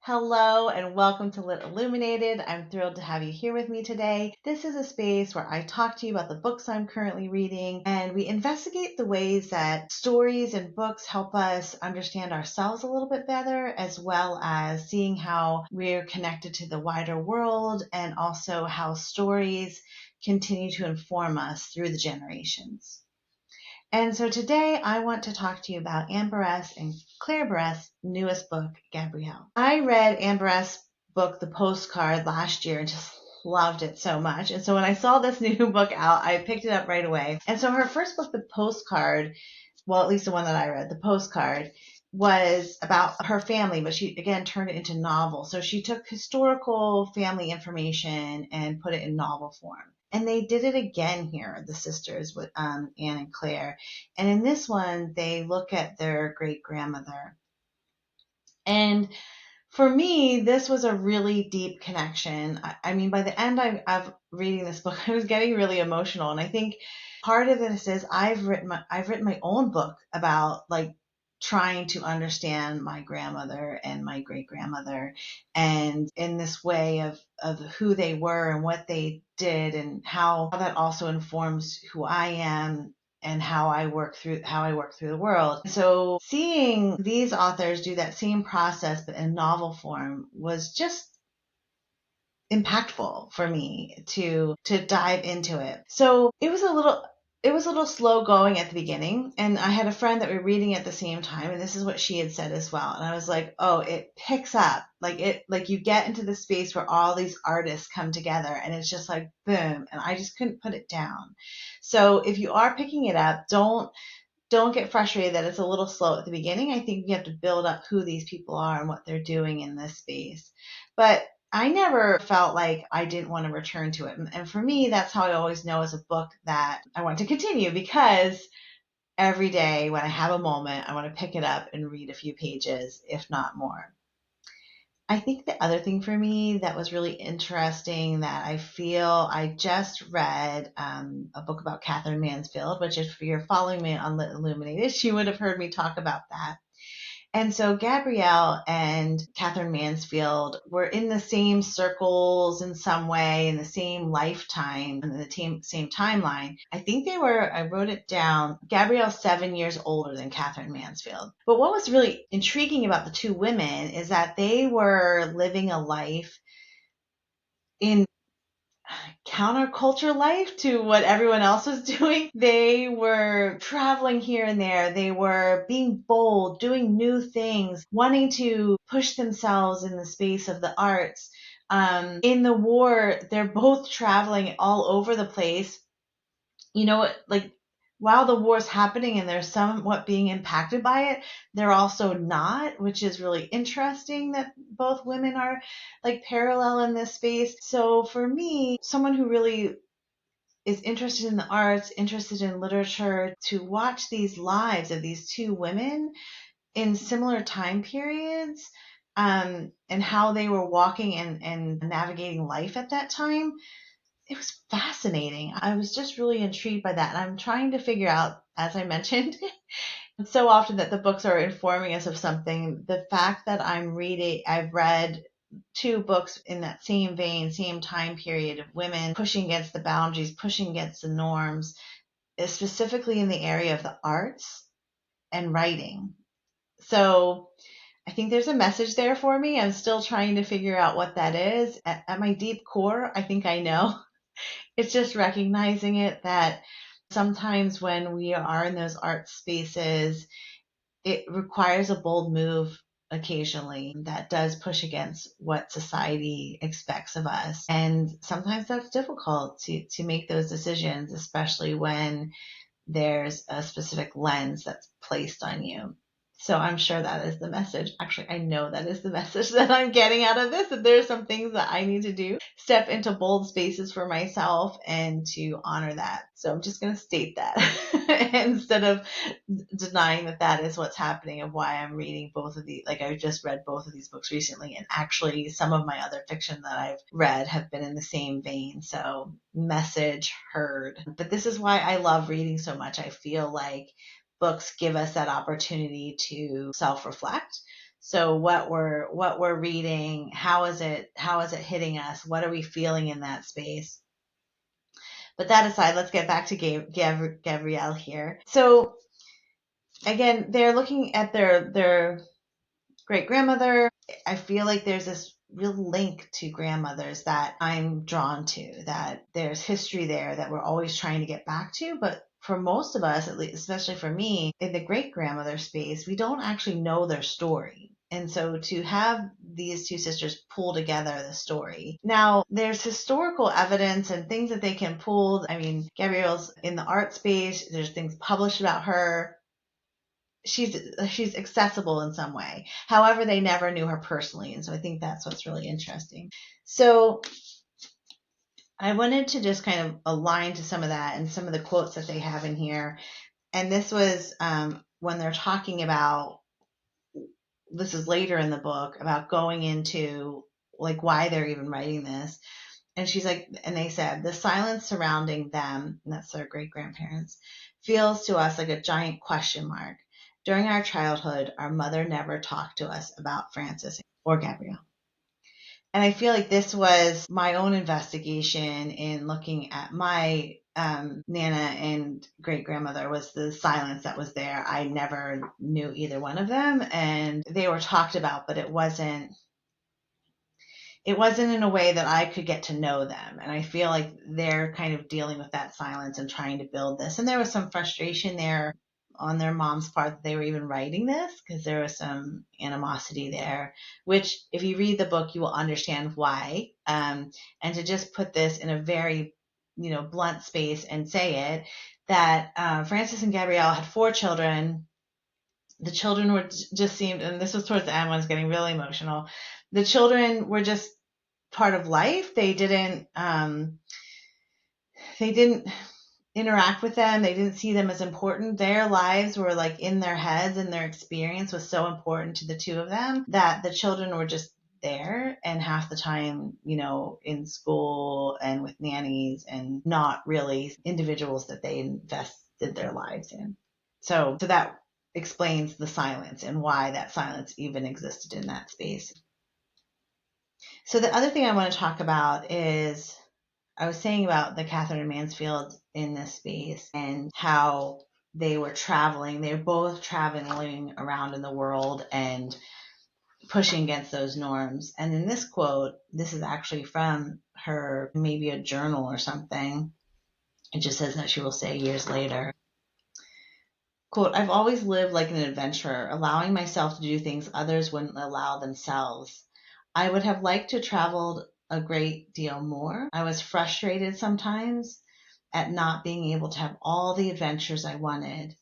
Hello and welcome to Lit Illuminated. I'm thrilled to have you here with me today. This is a space where I talk to you about the books I'm currently reading, and we investigate the ways that stories and books help us understand ourselves a little bit better, as well as seeing how we're connected to the wider world and also how stories continue to inform us through the generations. And so today I want to talk to you about Baress and Baress's newest book, Gabrielle. I read Baress's book, The Postcard, last year and just loved it so much. And so when I saw this new book out, I picked it up right away. And so her first book, The Postcard, well, at least the one that I read, The Postcard, was about her family, but she again turned it into novel. So she took historical family information and put it in novel form. And they did it again here, the sisters with Anne and Claire. And in this one, they look at their great grandmother. And for me, this was a really deep connection. I mean, by the end of reading this book, I was getting really emotional. And I think part of this is I've written my own book about like trying to understand my grandmother and my great grandmother, and in this way of who they were and what they did and how that also informs who I am and how I work through the world. So seeing these authors do that same process but in novel form was just impactful for me to dive into it. So it was a little slow going at the beginning, and I had a friend that we were reading at the same time, and this is what she had said as well. And I was like, "Oh, it picks up. Like you get into the space where all these artists come together and it's just like boom." And I just couldn't put it down. So if you are picking it up, don't get frustrated that it's a little slow at the beginning. I think you have to build up who these people are and what they're doing in this space. But I never felt like I didn't want to return to it. And for me, that's how I always know as a book that I want to continue, because every day when I have a moment, I want to pick it up and read a few pages, if not more. I think the other thing for me that was really interesting that I feel I just read a book about Katherine Mansfield, which if you're following me on Lit Illuminated, you would have heard me talk about that. And so Gabrielle and Katherine Mansfield were in the same circles in some way, in the same lifetime, in the same timeline. I think I wrote it down, Gabrielle's 7 years older than Katherine Mansfield. But what was really intriguing about the two women is that they were living a life in counterculture life to what everyone else was doing. They were traveling here and there. They were being bold, doing new things, wanting to push themselves in the space of the arts. In the war, they're both traveling all over the place. You know, like while the war's happening and they're somewhat being impacted by it, they're also not, which is really interesting that both women are like parallel in this space. So for me, someone who really is interested in the arts, interested in literature, to watch these lives of these two women in similar time periods, and how they were walking and navigating life at that time, it was fascinating. I was just really intrigued by that. And I'm trying to figure out, as I mentioned, so often that the books are informing us of something. The fact that I've read two books in that same vein, same time period of women pushing against the boundaries, pushing against the norms, is specifically in the area of the arts and writing. So I think there's a message there for me. I'm still trying to figure out what that is. At my deep core, I think I know. It's just recognizing it that sometimes when we are in those art spaces, it requires a bold move occasionally that does push against what society expects of us. And sometimes that's difficult to make those decisions, especially when there's a specific lens that's placed on you. So I'm sure that is the message. Actually, I know that is the message that I'm getting out of this, that there are some things that I need to do, step into bold spaces for myself and to honor that. So I'm just going to state that instead of denying that that is what's happening, of why I'm reading both of these. Like I just read both of these books recently, and actually some of my other fiction that I've read have been in the same vein. So message heard. But this is why I love reading so much. I feel like books give us that opportunity to self-reflect, So what we're reading, how is it hitting us? What are we feeling in that space? But that aside, let's get back to Gabrielle here. So again, they're looking at their great grandmother. I feel like there's this real link to grandmothers that I'm drawn to, that there's history there that we're always trying to get back to. But for most of us, at least, especially for me, in the great grandmother space, we don't actually know their story. And so to have these two sisters pull together the story. Now, there's historical evidence and things that they can pull. I mean, Gabrielle's in the art space. There's things published about her. She's accessible in some way. However, they never knew her personally, and so I think that's what's really interesting. So I wanted to just kind of align to some of that and some of the quotes that they have in here. And this was when they're talking about, this is later in the book, about going into like why they're even writing this. And she's like, and they said, the silence surrounding them, and that's their great grandparents, feels to us like a giant question mark. During our childhood, our mother never talked to us about Frances or Gabrielle. And I feel like this was my own investigation in looking at my Nana and great grandmother, was the silence that was there. I never knew either one of them, and they were talked about, but it wasn't in a way that I could get to know them. And I feel like they're kind of dealing with that silence and trying to build this. And there was some frustration there on their mom's part that they were even writing this, because there was some animosity there, which if you read the book, you will understand why. And to just put this in a very, blunt space and say it, that Frances and Gabrielle had 4 children. The children were just seemed, and this was towards the end when I was getting really emotional. The children were just part of life. They didn't interact with them. They didn't see them as important. Their lives were like in their heads, and their experience was so important to the two of them that the children were just there, and half the time, in school and with nannies, and not really individuals that they invested their lives in. So that explains the silence and why that silence even existed in that space. So the other thing I want to talk about is, I was saying about the Katherine Mansfield in this space and how they were traveling. They were both traveling around in the world and pushing against those norms. And in this quote, this is actually from her, maybe a journal or something. It just says that she will say years later. Quote, I've always lived like an adventurer, allowing myself to do things others wouldn't allow themselves. I would have liked to travel a great deal more. I was frustrated sometimes at not being able to have all the adventures I wanted.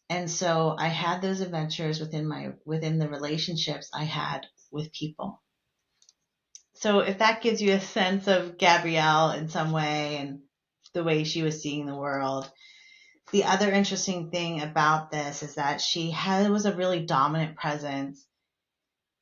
And so I had those adventures within the relationships I had with people. So if that gives you a sense of Gabrielle in some way and the way she was seeing the world. The other interesting thing about this is that she was a really dominant presence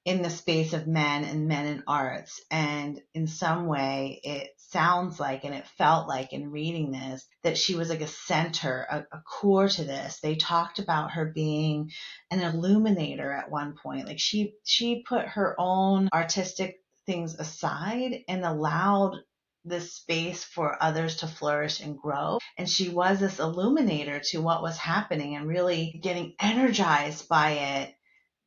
in the space of men and men in arts. And in some way, it sounds like, and it felt like in reading this, that she was like a center, a core to this. They talked about her being an illuminator at one point. Like she put her own artistic things aside and allowed this space for others to flourish and grow. And she was this illuminator to what was happening and really getting energized by it,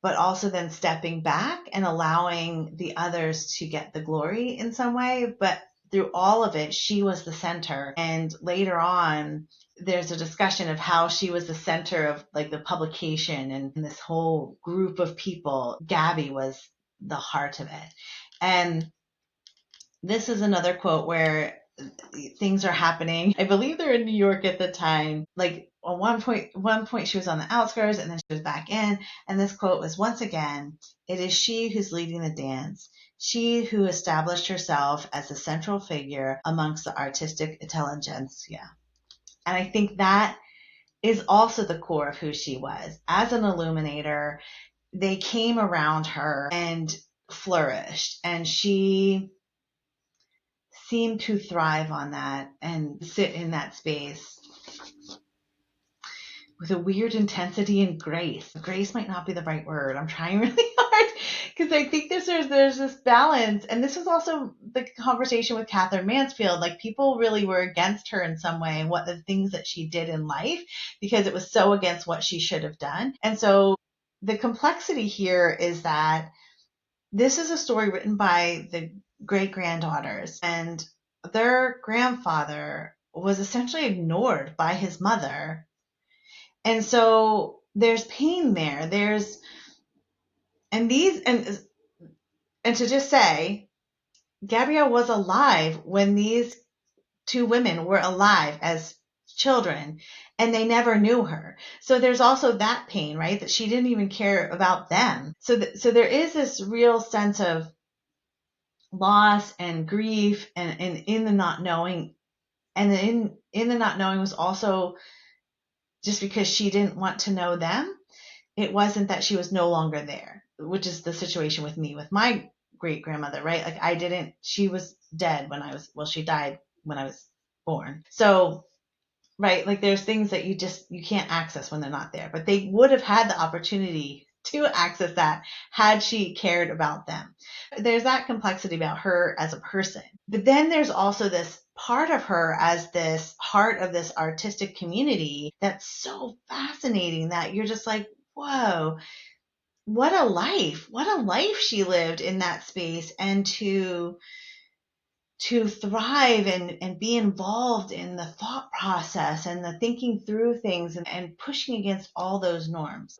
but also then stepping back and allowing the others to get the glory in some way. But through all of it, she was the center. And later on, there's a discussion of how she was the center of like the publication and this whole group of people. Gabby was the heart of it. And this is another quote where things are happening. I believe they're in New York at the time. Like at one point she was on the outskirts and then she was back in. And this quote was, once again, it is she who's leading the dance. She who established herself as the central figure amongst the artistic intelligentsia. And I think that is also the core of who she was. As an illuminator, they came around her and flourished. And she seem to thrive on that and sit in that space with a weird intensity and grace. Grace might not be the right word. I'm trying really hard Because I think there's this balance, and this was also the conversation with Katherine Mansfield. Like, people really were against her in some way and what the things that she did in life, because it was so against what she should have done. And so the complexity here is that this is a story written by the great granddaughters, and their grandfather was essentially ignored by his mother. And so there's pain there. And to just say, Gabrielle was alive when these two women were alive as children, and they never knew her. So there's also that pain, right? That she didn't even care about them. So there is this real sense of loss and grief, and in the not knowing. And in the not knowing was also just because she didn't want to know them. It wasn't that she was no longer there, which is the situation with me, with my great grandmother, right? Like, she was dead she died when I was born. So, right, like, there's things that you can't access when they're not there, but they would have had the opportunity to access that had she cared about them. There's that complexity about her as a person. But then there's also this part of her as this heart of this artistic community that's so fascinating that you're just like, whoa, what a life she lived in that space, and to thrive and be involved in the thought process and the thinking through things, and pushing against all those norms.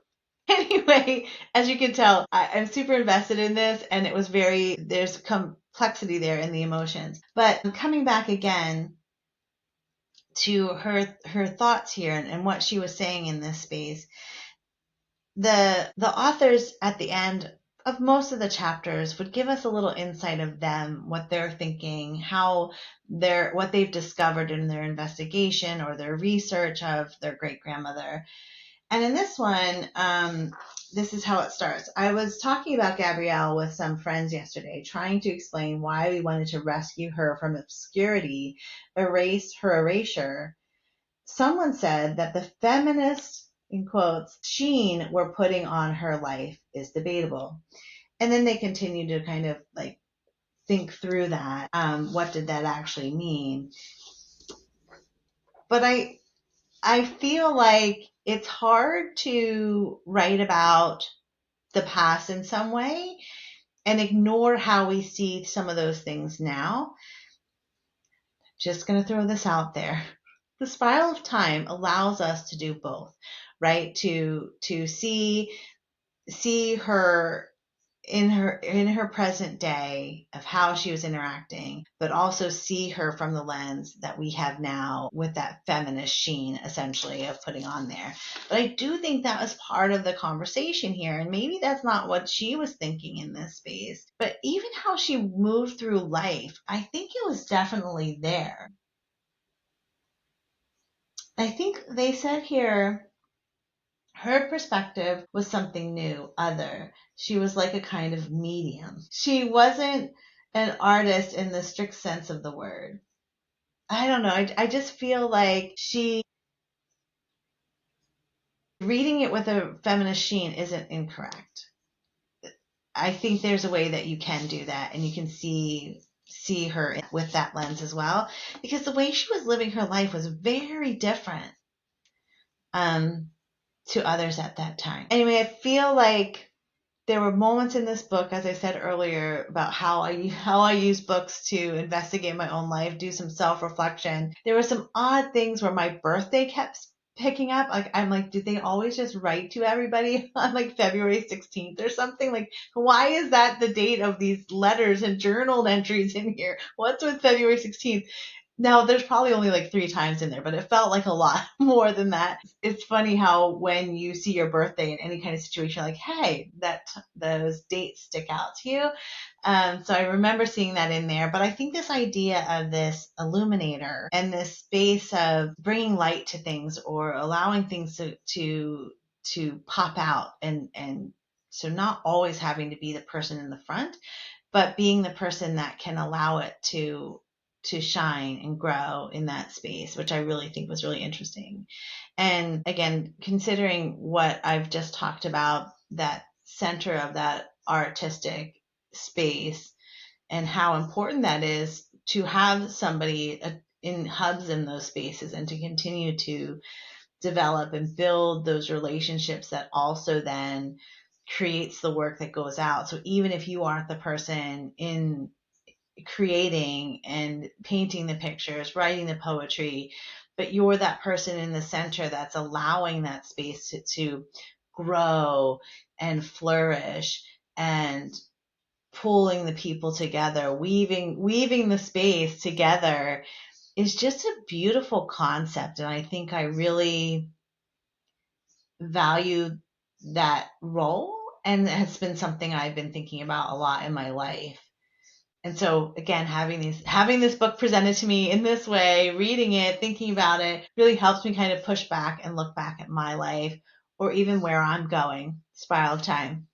Anyway, as you can tell, I'm super invested in this, and there's complexity there in the emotions. But coming back again to her thoughts here, and what she was saying in this space, the authors at the end of most of the chapters would give us a little insight of them, what they're thinking, what they've discovered in their investigation or their research of their great grandmother. And in this one, this is how it starts. I was talking about Gabrielle with some friends yesterday, trying to explain why we wanted to rescue her from obscurity, erase her erasure. Someone said that the feminist, in quotes, sheen we're putting on her life is debatable. And then they continue to kind of like think through that. What did that actually mean? But I feel like it's hard to write about the past in some way and ignore how we see some of those things now. Just going to throw this out there. The spiral of time allows us to do both, right? To see her in her present day of how she was interacting, but also see her from the lens that we have now with that feminist sheen, essentially, of putting on there. But I do think that was part of the conversation here, and maybe that's not what she was thinking in this space, but even how she moved through life, I think it was definitely there. I think they said here, her perspective was something new, other. She was like a kind of medium. She wasn't an artist in the strict sense of the word. I don't know. I just feel like reading it with a feminist sheen isn't incorrect. I think there's a way that you can do that, and you can see her with that lens as well, because the way she was living her life was very different to others at that time. Anyway, I feel like there were moments in this book, as I said earlier, about how I use books to investigate my own life, do some self-reflection. There were some odd things where my birthday kept picking up. Like, I'm like, did they always just write to everybody on like February 16th or something? Like, why is that the date of these letters and journal entries in here? What's with February 16th? Now, there's probably only like 3 times in there, but it felt like a lot more than that. It's funny how when you see your birthday in any kind of situation, like, hey, those dates stick out to you. So I remember seeing that in there. But I think this idea of this illuminator and this space of bringing light to things, or allowing things to pop out, and so not always having to be the person in the front, but being the person that can allow it to shine and grow in that space, which I really think was really interesting. And again, considering what I've just talked about, that center of that artistic space, and how important that is to have somebody in hubs in those spaces and to continue to develop and build those relationships that also then creates the work that goes out. So even if you aren't the person in creating and painting the pictures, writing the poetry, but you're that person in the center that's allowing that space to grow and flourish, and pulling the people together, weaving the space together, is just a beautiful concept. And I think I really value that role, and it's been something I've been thinking about a lot in my life. And so again, having this book presented to me in this way, reading it, thinking about it, really helps me kind of push back and look back at my life, or even where I'm going, spiral of time.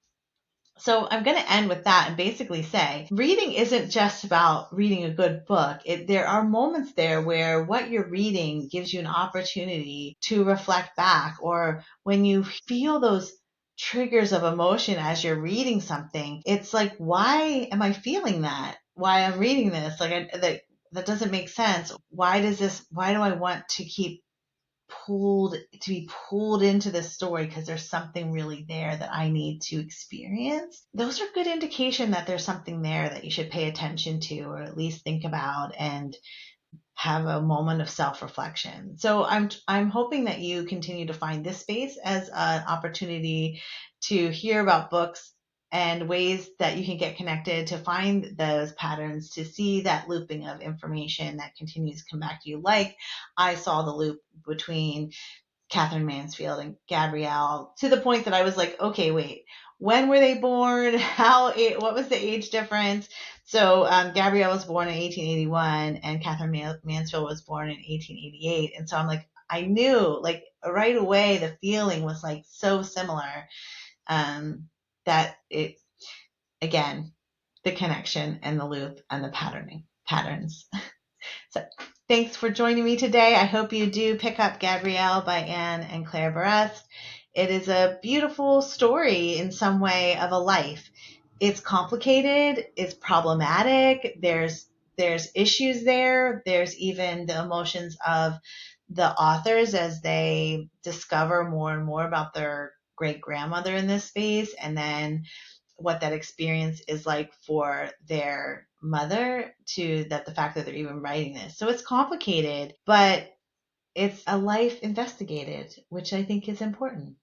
So I'm going to end with that and basically say reading isn't just about reading a good book. There are moments there where what you're reading gives you an opportunity to reflect back, or when you feel those triggers of emotion as you're reading something, it's like, why am I feeling that? Why I'm reading this? Like, that doesn't make sense. Why do I want to be pulled into this story, because there's something really there that I need to experience? Those are good indication that there's something there that you should pay attention to, or at least think about and have a moment of self-reflection. So I'm hoping that you continue to find this space as an opportunity to hear about books and ways that you can get connected, to find those patterns, to see that looping of information that continues to come back to you. Like I saw the loop between Katherine Mansfield and Gabrielle, to the point that I was like, okay, wait, when were they born? What was the age difference? So Gabrielle was born in 1881 and Katherine Mansfield was born in 1888. And so I'm like, I knew, like, right away, the feeling was like so similar, that it, again, the connection and the loop and the patterns. So thanks for joining me today. I hope you do pick up Gabrielle by Anne and Claire Berest. It is a beautiful story in some way of a life. It's complicated, it's problematic, there's issues there. There's even the emotions of the authors as they discover more and more about their great grandmother in this space, and then what that experience is like for their mother, to that the fact that they're even writing this. So it's complicated, but it's a life investigated, which I think is important.